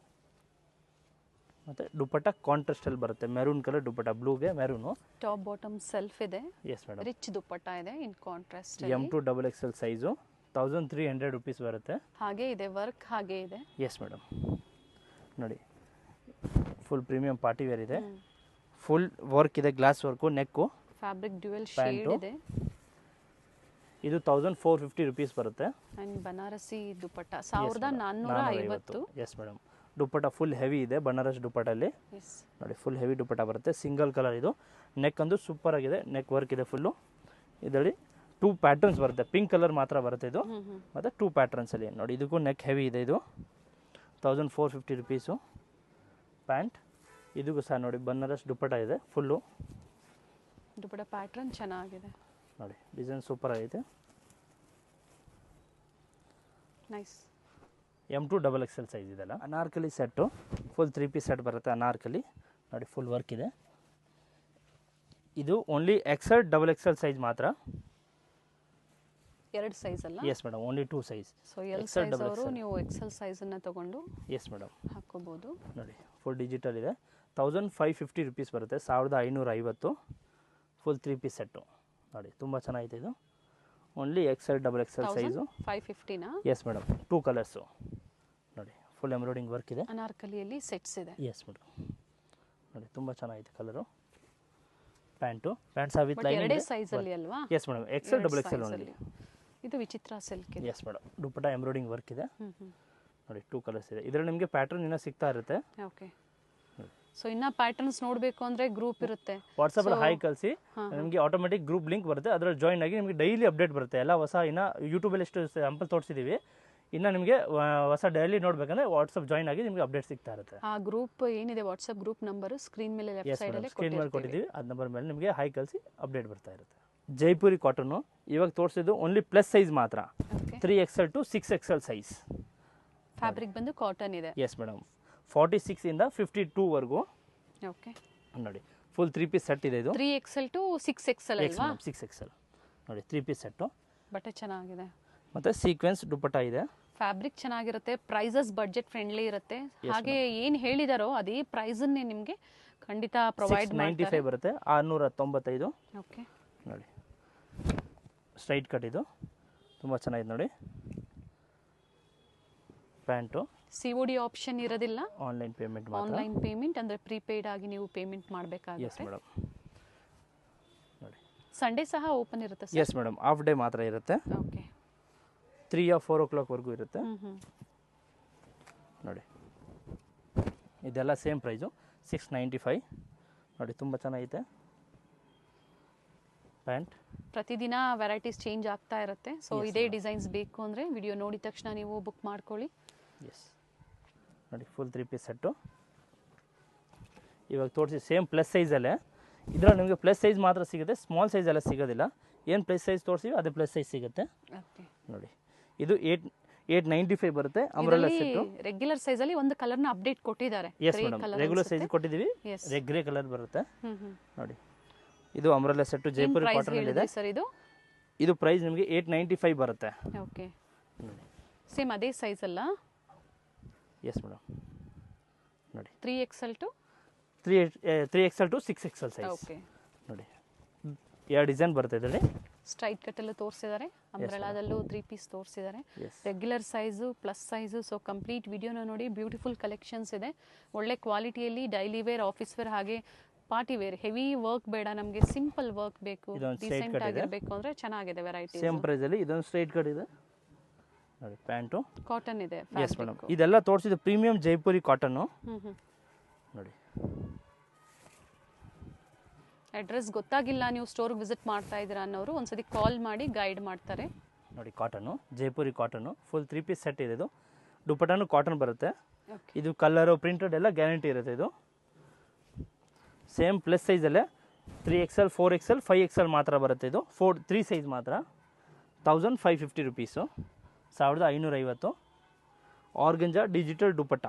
B: ಮತ್ತು ದುಪಟ್ಟ ಕಾಂಟ್ರಾಸ್ಟಲ್ಲಿ ಬರುತ್ತೆ. ಮೆರೂನ್ ಕಲರ್ ದುಪಟ್ಟ, ಬ್ಲೂಗೆ ಮೆರೂನು.
A: ಟಾಪ್ ಬಾಟಮ್ ಸೆಲ್ಫ್ ಇದೆ.
B: ಎಸ್ ಮೇಡಮ್,
A: ರಿಚ್ ದುಪಟ್ಟ ಇದೆ in contrast.
B: M to XXL size. 1300 rupees ಬರುತ್ತೆ.
A: ಹಾಗೆ ಇದೆ ವರ್ಕ್, ಹಾಗೆ ಇದೆ.
B: ಎಸ್ ಮೇಡಮ್, ನೋಡಿ ಫುಲ್ ಪ್ರೀಮಿಯಂ ಪಾರ್ಟಿ ವೇರ್ ಇದೆ. ಫುಲ್ ವರ್ಕ್ ಇದೆ, ಗ್ಲಾಸ್ ವರ್ಕು. ನೆಕ್ಕು
A: ಫ್ಯಾಬ್ರಿಕ್ ಡ್ಯುಯಲ್ ಶೇಡ್ ಇದೆ.
B: ಇದು 1450 rupees ಬರುತ್ತೆ.
A: And Banarasi dupatta 1450.
B: Yes madam, dupatta full heavy ಇದೆ ಬನಾರಸ್ ದುಪಟ್ಟಲ್ಲಿ ನೋಡಿ. ಫುಲ್ ಹೆವಿ ದುಪಟ್ಟ ಬರುತ್ತೆ. ಸಿಂಗಲ್ ಕಲರ್ ಇದು. ನೆಕ್ ಅಂದು ಸೂಪರ್ ಆಗಿದೆ. ನೆಕ್ ವರ್ಕ್ ಇದೆ ಫುಲ್ಲು. ಇದರಲ್ಲಿ 2 ಪ್ಯಾಟರ್ನ್ಸ್ ಬರುತ್ತೆ. ಪಿಂಕ್ ಕಲರ್ ಮಾತ್ರ ಬರುತ್ತೆ ಇದು. ಮತ್ತು 2 ಪ್ಯಾಟರ್ನ್ಸಲ್ಲಿ ನೋಡಿ. ಇದಕ್ಕೂ ನೆಕ್ ಹೆವಿ ಇದೆ. ಇದು 1450 ರುಪೀಸು. ಪ್ಯಾಂಟ್ ಇದಕ್ಕೂ ಸಹ ನೋಡಿ ಬನಾರಸ್ ದುಪ್ಪಟ್ಟ ಇದೆ ಫುಲ್ಲು.
A: ದುಪ್ಪಟ್ಟ ಪ್ಯಾಟ್ರನ್ ಚೆನ್ನಾಗಿದೆ
B: ನೋಡಿ, ಡಿಸೈನ್ ಸೂಪರ್ ಆಗೈತೆ.
A: ನೈಸ್.
B: M2 XXL ಸೈಜ್ ಇದೆಲ್ಲ. Anarkali set full 3 piece set ಬರುತ್ತೆ ಅನಾರ್ಕಲಿ. ನೋಡಿ ಫುಲ್ ವರ್ಕ್ ಇದೆ. ಇದು ಓನ್ಲಿ XL XXL ಸೈಜ್ ಮಾತ್ರ.
A: 2 ಸೈಜ್ ಅಲ್ಲ?
B: Yes madam, only 2 size.
A: So L size ಅವರು ನೀವು XL ಸೈಜನ್ನು ತಗೊಂಡು
B: ಎಸ್ ಮೇಡಮ್
A: ಹಾಕೋಬಹುದು.
B: ನೋಡಿ ಫುಲ್ ಡಿಜಿಟಲ್ ಇದೆ. 1550 ರುಪೀಸ್ ಬರುತ್ತೆ, 1550. ಫುಲ್ 3 ಪೀಸ್ ಸೆಟ್ಟು ನೋಡಿ, ತುಂಬ ಚೆನ್ನಾಗಿದೆ ಇದು. Only XL XXL size.
A: 550ನಾ?
B: Yes madam, 2 colours. ನೋಡಿ ಫುಲ್ ಎಂಬ್ರಾಯ್ಡಿಂಗ್ ವರ್ಕ್ ಇದೆ.
A: ಅನಾರ್ಕಲಿಯಲ್ಲಿ ಸೆಟ್ಸ್ ಇದೆ.
B: ಎಸ್ ಮೇಡಮ್, ನೋಡಿ ತುಂಬ ಚೆನ್ನಾಗಿದೆ ಕಲರು. ಪ್ಯಾಂಟು ಸಹ ವಿತ್ ಲೈನಿಂಗ್.
A: ಎರಡೇ ಸೈಜ್ ಅಲ್ಲಿ ಅಲ್ವಾ?
B: Yes madam, XL XXL only.
A: ಇದು ವಿಚಿತ್ರ ಸಿಲ್ಕ್ ಇದೆ.
B: Yes madam, dupatta embroidery work ಇದೆ. ನೋಡಿ 2 ಕಲರ್ಸ್ ಇದೆ. ಇದರಲ್ಲಿ ನಿಮಗೆ ಪ್ಯಾಟರ್ನ್ ಇನ್ನೂ ಸಿಗ್ತಾ ಇರುತ್ತೆ.
A: ಓಕೆ. ಸೊ ಇನ್ನ ಪ್ಯಾಟರ್ನ್ಸ್ ನೋಡಬೇಕು ಅಂದ್ರೆ ಗ್ರೂಪ್ ಇರುತ್ತೆ.
B: ವಾಟ್ಸಪ್ಪಲ್ಲಿ ಹಾಯ್ ಕಳಿಸಿ, ನಿಮಗೆ ಆಟೋಮೆಟಿಕ್ ಗ್ರೂಪ್ ಲಿಂಕ್ ಬರುತ್ತೆ. ಅದರಲ್ಲಿ ಜಾಯಿನ್ ಆಗಿ ನಿಮಗೆ ಡೈಲಿ ಅಪ್ಡೇಟ್ ಬರುತ್ತೆ. ಎಲ್ಲ ಹೊಸ ಇನ್ನು ಯೂಟ್ಯೂಬಲ್ಲಿ ಎಷ್ಟು ಸ್ಯಾಂಪಲ್ ತೋರಿಸಿದ್ದೀವಿ, ಇನ್ನು ನಿಮಗೆ ಹೊಸ ಡೈಲಿ ನೋಡಬೇಕಂದ್ರೆ ವಾಟ್ಸಪ್ ಜಾಯಿನ್ ಆಗಿ ನಿಮಗೆ ಅಪ್ಡೇಟ್ ಸಿಗ್ತಾ ಇರುತ್ತೆ.
A: ಆ ಗ್ರೂಪ್ ಏನಿದೆ ವಾಟ್ಸಪ್ ಗ್ರೂಪ್ ನಂಬರ್ ಸ್ಕ್ರೀನ್ ಮೇಲೆ ಲೆಫ್ಟ್ ಸೈಡ್ ಅಲ್ಲಿ
B: ಸ್ಕ್ರೀನ್ ಮೇಲೆ ಕೊಟ್ಟಿದ್ದೀವಿ. ಅದ ನಂಬರ್ ಮೇಲೆ ನಿಮಗೆ ಹಾಯ್ ಕಳಿಸಿ ಅಪ್ಡೇಟ್ ಬರ್ತಾ ಇರುತ್ತೆ. ಜೈಪುರಿ ಕಾಟನ್ನು ಇವಾಗ ತೋರಿಸಿದ್ದು ಓನ್ಲಿ ಪ್ಲಸ್ ಸೈಜ್ ಮಾತ್ರ. 3XL to 6XL size.
A: Fabric ಬಂದು ಕಾಟನ್ ಇದೆ.
B: ಎಸ್ ಮೇಡಮ್, 46 ಇಂದ 52 ವರೆಗೂ.
A: ಓಕೆ.
B: ನೋಡಿ ಫುಲ್ 3 ಪೀಸ್ ಸೆಟ್ ಇದೆ ಇದು.
A: 3XL to 6XL ಅಲ್ವಾ?
B: 6XL ನೋಡಿ 3 ಪೀಸ್ ಸೆಟ್ಟು.
A: ಬಟ್ಟೆ ಚೆನ್ನಾಗಿದೆ.
B: ಮತ್ತೆ ಸೀಕ್ವೆನ್ಸ್ ದುಪ್ಪಟ್ಟ ಇದೆ.
A: ಫ್ಯಾಬ್ರಿಕ್ ಚೆನ್ನಾಗಿರುತ್ತೆ. ಪ್ರೈಸಸ್ ಬಡ್ಜೆಟ್ ಫ್ರೆಂಡ್ಲಿ ಇರುತ್ತೆ. ಹಾಗೆ ಏನು ಹೇಳಿದಾರೋ ಅದೇ ಪ್ರೈಸನ್ನೇ ನಿಮಗೆ ಖಂಡಿತ ಪ್ರೊವೈಡ್ ಮಾಡ್ತಾರೆ.
B: 95 ಬರುತ್ತೆ, 695.
A: ಓಕೆ.
B: ನೋಡಿ ಸ್ಟ್ರೈಟ್ ಕಟ್ ಇದು, ತುಂಬ ಚೆನ್ನಾಗಿದೆ ನೋಡಿ. ಪ್ಯಾಂಟು
A: COD ಆಪ್ಷನ್ ಇರೋದಿಲ್ಲ,
B: ಆನ್ಲೈನ್ ಪೇಮೆಂಟ್ ಮಾತ್ರ.
A: ಆನ್ಲೈನ್ ಪೇಮೆಂಟ್ ಅಂದರೆ ಪ್ರೀಪೇಯ್ಡ್ ಆಗಿ ನೀವು ಪೇಮೆಂಟ್ ಮಾಡಬೇಕಾಗುತ್ತೆ.
B: Yes madam. ನೋಡಿ
A: ಸಂಡೇ ಸಹ ಓಪನ್ ಇರುತ್ತೆ sir?
B: Yes madam, half day ಮಾತ್ರ ಇರುತ್ತೆ.
A: ಓಕೆ.
B: 3 or 4 o'clock ವರೆಗೂ ಇರುತ್ತೆ. ನೋಡಿ ಇದೆಲ್ಲ ಸೇಮ್ ಪ್ರೈಸು, 695. ನೋಡಿ ತುಂಬ ಚೆನ್ನಾಗಿದೆ. ಪ್ಯಾಂಟ್
A: ಪ್ರತಿದಿನ ವೆರೈಟೀಸ್ ಚೇಂಜ್ ಆಗ್ತಾ ಇರುತ್ತೆ. ಸೊ ಇದೇ ಡಿಸೈನ್ಸ್ ಬೇಕು ಅಂದರೆ ವಿಡಿಯೋ ನೋಡಿದ ತಕ್ಷಣ ನೀವು ಬುಕ್ ಮಾಡ್ಕೊಳ್ಳಿ.
B: ಎಸ್ ನೋಡಿ ಫುಲ್ 3 ಪೀಸ್ ಸೆಟ್ಟು. ಇವಾಗ ತೋರಿಸಿ ಸೇಮ್ ಪ್ಲಸ್ ಸೈಜಲ್ಲೇ. ಇದರಲ್ಲಿ ನಿಮಗೆ ಪ್ಲಸ್ ಸೈಜ್ ಮಾತ್ರ ಸಿಗುತ್ತೆ, ಸ್ಮಾಲ್ ಸೈಜ್ ಎಲ್ಲ ಸಿಗೋದಿಲ್ಲ. ಏನು ಪ್ಲಸ್ ಸೈಜ್ ತೋರಿಸಿವಿ ಅದೇ ಪ್ಲಸ್ ಸೈಜ್ ಸಿಗುತ್ತೆ. ನೋಡಿ ಇದು 895 ಬರುತ್ತೆ. Umbrella set.
A: ರೆಗ್ಯುಲರ್ ಸೈಜ್ ಅಲ್ಲಿ ಒಂದು ಕಲರ್ ನ ಅಪ್ಡೇಟ್ ಕೊಟ್ಟಿದ್ದಾರೆ.
B: ಎಸ್ ಮೇಡಮ್, ರೆಗ್ಯುಲರ್ ಸೈಜ್ ಕೊಟ್ಟಿದ್ದೀವಿ. ಗ್ರೇ ಕಲರ್ ಬರುತ್ತೆ. ನೋಡಿ ಇದು ಅಂಬ್ರೆಲಾ ಸೆಟ್ಟು ಜೈಪುರಿ ಕಾಟನ್ ಇದೆ
A: ಸರ್.
B: ಇದು ಪ್ರೈಸ್ ನಿಮಗೆ 895 ಬರುತ್ತೆ.
A: ಓಕೆ. ಸೇಮ್ ಅದೇ ಸೈಜ್ ಅಲ್ಲ?
B: S madam. ನೋಡಿ
A: 3XL to
B: 6XL size.
A: Okay.
B: ನೋಡಿ 2 ಡಿಸೈನ್ ಬರುತ್ತೆ ಇದರಲ್ಲಿ.
A: ಸ್ಟ್ರೈಟ್ ಕಟ್ ಎಲ್ಲ ತೋರಿಸಿದ್ದಾರೆ, ಅಂಬ್ರೆಲಾದಲ್ಲೂ 3 ಪೀಸ್ ತೋರಿಸಿದ್ದಾರೆ. Regular size plus size. So complete ವಿಡಿಯೋನ ನೋಡಿ. ಬ್ಯೂಟಿಫುಲ್ ಕಲೆಕ್ಷನ್ಸ್ ಇದೆ, ಒಳ್ಳೆ ಕ್ವಾಲಿಟಿಯಲ್ಲಿ. ಡೈಲಿ ವೇರ್, ಆಫೀಸ್ ವೇರ್, ಹಾಗೆ ಪಾರ್ಟಿ ವೇರ್. ಹೆವಿ ವರ್ಕ್ ಬೇಡ ನಮಗೆ, ಸಿಂಪಲ್ ವರ್ಕ್ ಬೇಕು, ಡಿಸೆಂಟ್ ಆಗಿರಬೇಕು ಅಂದ್ರೆ ಚೆನ್ನಾಗಿದೆ ವೆರೈಟಿ.
B: ಸೇಮ್ ಪ್ರೈಸ್ ಅಲ್ಲಿ ಇದೊಂದು ಸ್ಟ್ರೈಟ್ ಕಟ್ ಇದೆ. ನೋಡಿ ಪ್ಯಾಂಟು
A: ಕಾಟನ್ ಇದೆ.
B: ಎಸ್ ಮೇಡಮ್, ಇದೆಲ್ಲ ತೋರಿಸಿದ ಪ್ರೀಮಿಯಂ ಜೈಪುರಿ ಕಾಟನ್ನು. ನೋಡಿ
A: ಅಡ್ರೆಸ್ ಗೊತ್ತಾಗಿಲ್ಲ, ನೀವು ಸ್ಟೋರ್ಗೆ ವಿಸಿಟ್ ಮಾಡ್ತಾ ಇದ್ದೀರಾ ಅನ್ನೋರು ಒಂದ್ಸತಿ ಕಾಲ್ ಮಾಡಿ ಗೈಡ್ ಮಾಡ್ತಾರೆ.
B: ನೋಡಿ cotton, Jaipuri cotton full 3 piece set ಇದೆ ಇದು. ದುಪ್ಪಟ್ಟನು ಕಾಟನ್ ಬರುತ್ತೆ. ಇದು ಕಲರು ಪ್ರಿಂಟೆಡ್ ಎಲ್ಲ ಗ್ಯಾರಂಟಿ ಇರುತ್ತೆ. ಇದು same plus ಸೈಜಲ್ಲೇ 3XL 4XL 5XL ಮಾತ್ರ ಬರುತ್ತೆ. ಇದು 3 ಸೈಜ್ ಮಾತ್ರ. 1550 ರುಪೀಸು, 1550. ಆರ್ಗಂಜಾ ಡಿಜಿಟಲ್ ದುಪ್ಪಟ್ಟ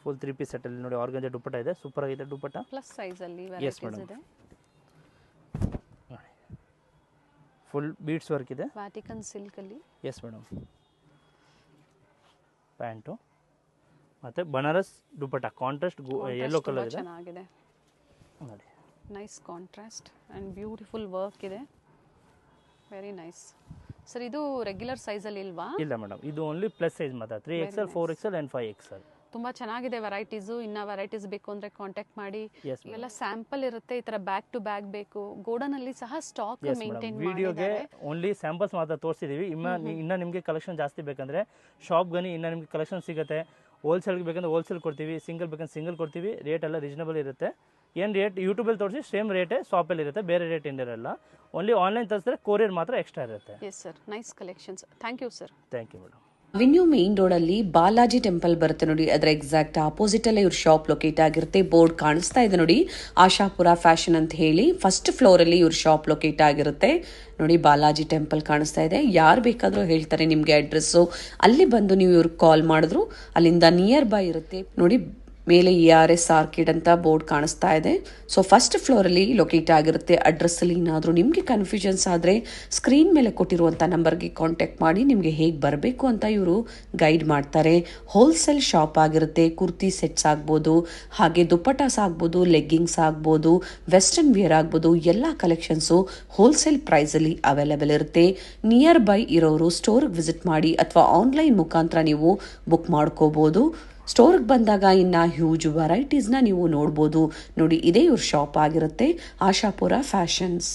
B: ಫುಲ್ 3 ಪೀಸ್ ಸೆಟ್ಟಲ್ಲಿ. ನೋಡಿ ಆರ್ಗಂಜಾ ದುಪ್ಪಟ್ಟ ಇದೆ, ಸೂಪರ್ ಆಗಿದೆ ದುಪ್ಪಟ್ಟ.
A: ಪ್ಲಸ್ ಸೈಜಲ್ಲಿ ವೆರೈಟೀಸ್ ಇದೆ.
B: ನೋಡಿ ಫುಲ್ ಬೀಡ್ಸ್ ವರ್ಕ್ ಇದೆ,
A: ವ್ಯಾಟಿಕನ್ ಸಿಲ್ಕಲ್ಲಿ.
B: Yes madam. ಪ್ಯಾಂಟು ಮತ್ತು Banaras dupatta contrast yellow colour ಇದೆ.
A: ಚೆನ್ನಾಗಿದೆ
B: ನೋಡಿ.
A: Nice contrast and beautiful work ಇದೆ. Very nice sir. ಇದು ರೆಗ್ಯುಲರ್ ಸೈಜಲ್ಲಿ ಇಲ್ವಾ?
B: ಇಲ್ಲ ಮೇಡಮ್, ಇದು ಓನ್ಲಿ ಪ್ಲಸ್ ಸೈಜ್ ಮಾತ್ರ. 3XL 4XL and 5XL.
A: ತುಂಬ ಚೆನ್ನಾಗಿದೆ ವೆರೈಟೀಸು. ಇನ್ನು ವೆರೈಟೀಸ್ ಬೇಕು ಅಂದರೆ ಕಾಂಟ್ಯಾಕ್ಟ್ ಮಾಡಿ. ಎಲ್ಲ ಸ್ಯಾಂಪಲ್ ಇರುತ್ತೆ. ಈ ಥರ ಬ್ಯಾಕ್ ಟು ಬ್ಯಾಕ್ ಬೇಕು. ಗೋಡನಲ್ಲಿ ಸಹ ಸ್ಟಾಕ್ ಮೇಂಟೈನ್ ಮಾಡಿ.
B: ವಿಡಿಯೋಗೆ ಓನ್ಲಿ ಸ್ಯಾಂಪಲ್ಸ್ ಮಾತ್ರ ತೋರಿಸಿದ್ದೀವಿ. ಇನ್ನು ನಿಮಗೆ ಕಲೆಕ್ಷನ್ ಜಾಸ್ತಿ ಬೇಕಂದರೆ ಶಾಪ್ ಬನ್ನಿ, ಇನ್ನು ನಿಮಗೆ ಕಲೆಕ್ಷನ್ ಸಿಗುತ್ತೆ. ಹೋಲ್ಸೇಲ್ಗೆ ಬೇಕಂದ್ರೆ ಹೋಲ್ಸೇಲ್ ಕೊಡ್ತೀವಿ, ಸಿಂಗಲ್ ಬೇಕಂದ್ರೆ ಸಿಂಗಲ್ ಕೊಡ್ತೀವಿ. ರೇಟ್ ಎಲ್ಲ ರೀಸನಬಲ್ ಇರುತ್ತೆ. ಏನು ರೇಟ್ ಯೂಟ್ಯೂಬಲ್ಲಿ ತೋರಿಸಿ ಸೇಮ್ ರೇಟೇ ಶಾಪಲ್ಲಿ ಇರುತ್ತೆ, ಬೇರೆ ರೇಟ್ ಏನಿರಲ್ಲ. ಓನ್ಲಿ ಆನ್ಲೈನ್ ತರಿಸಿದ್ರೆ ಕೊರಿಯರ್ ಮಾತ್ರ ಎಕ್ಸ್ಟ್ರಾ ಇರುತ್ತೆ.
A: Yes sir, nice collections. Thank you sir.
B: Thank you madam.
C: Avenue main road ಅಲ್ಲಿ ಬಾಲಾಜಿ ಟೆಂಪಲ್ ಬರುತ್ತೆ ನೋಡಿ, ಅದರ ಎಕ್ಸಾಕ್ಟ್ ಆಪೋಸಿಟ್ ಅಲ್ಲೇ ಇವ್ರ ಶಾಪ್ ಲೊಕೇಟ್ ಆಗಿರುತ್ತೆ. ಬೋರ್ಡ್ ಕಾಣಿಸ್ತಾ ಇದೆ ನೋಡಿ, ಆಶಾಪುರ ಫ್ಯಾಷನ್ ಅಂತ ಹೇಳಿ. ಫಸ್ಟ್ ಫ್ಲೋರ್ ಅಲ್ಲಿ ಇವ್ರ ಶಾಪ್ ಲೊಕೇಟ್ ಆಗಿರುತ್ತೆ ನೋಡಿ. ಬಾಲಾಜಿ ಟೆಂಪಲ್ ಕಾಣಿಸ್ತಾ ಇದೆ. ಯಾರು ಬೇಕಾದ್ರೂ ಹೇಳ್ತಾರೆ ನಿಮ್ಗೆ ಅಡ್ರೆಸ್ಸು. ಅಲ್ಲಿ ಬಂದು ನೀವು ಇವ್ರಿಗೆ ಕಾಲ್ ಮಾಡಿದ್ರು ಅಲ್ಲಿಂದ ನಿಯರ್ ಬೈ ಇರುತ್ತೆ ನೋಡಿ. ಮೇಲೆ ERS ಆರ್ಕಿಡ್ ಅಂತ ಬೋರ್ಡ್ ಕಾಣಿಸ್ತಾ ಇದೆ. ಸೊ ಫಸ್ಟ್ ಫ್ಲೋರಲ್ಲಿ ಲೊಕೇಟ್ ಆಗಿರುತ್ತೆ. ಅಡ್ರೆಸ್ಸಲ್ಲಿ ಏನಾದರೂ ನಿಮಗೆ ಕನ್ಫ್ಯೂಷನ್ಸ್ ಆದರೆ ಸ್ಕ್ರೀನ್ ಮೇಲೆ ಕೊಟ್ಟಿರುವಂಥ ನಂಬರ್ಗೆ ಕಾಂಟ್ಯಾಕ್ಟ್ ಮಾಡಿ ನಿಮಗೆ ಹೇಗೆ ಬರಬೇಕು ಅಂತ ಇವರು ಗೈಡ್ ಮಾಡ್ತಾರೆ. ಹೋಲ್ಸೇಲ್ ಶಾಪ್ ಆಗಿರುತ್ತೆ. ಕುರ್ತಿ ಸೆಟ್ಸ್ ಆಗ್ಬೋದು, ಹಾಗೆ ದುಪ್ಪಟಾಸ್ ಆಗ್ಬೋದು, ಲೆಗ್ಗಿಂಗ್ಸ್ ಆಗ್ಬೋದು, ವೆಸ್ಟರ್ನ್ ವಿಯರ್ ಆಗ್ಬೋದು, ಎಲ್ಲ ಕಲೆಕ್ಷನ್ಸು ಹೋಲ್ಸೇಲ್ ಪ್ರೈಸಲ್ಲಿ ಅವೈಲೇಬಲ್ ಇರುತ್ತೆ. ನಿಯರ್ ಬೈ ಇರೋರು ಸ್ಟೋರ್ಗೆ ವಿಸಿಟ್ ಮಾಡಿ ಅಥವಾ ಆನ್ಲೈನ್ ಮುಖಾಂತರ ನೀವು ಬುಕ್ ಮಾಡ್ಕೋಬೋದು. ಸ್ಟೋರ್ಗೆ ಬಂದಾಗ ಇನ್ನು ಹ್ಯೂಜ್ ವೆರೈಟೀಸ್ನ ನೀವು ನೋಡ್ಬೋದು ನೋಡಿ. ಇದೇ ಇವ್ರ ಶಾಪ್ ಆಗಿರುತ್ತೆ, ಆಶಾಪುರ ಫ್ಯಾಷನ್ಸ್.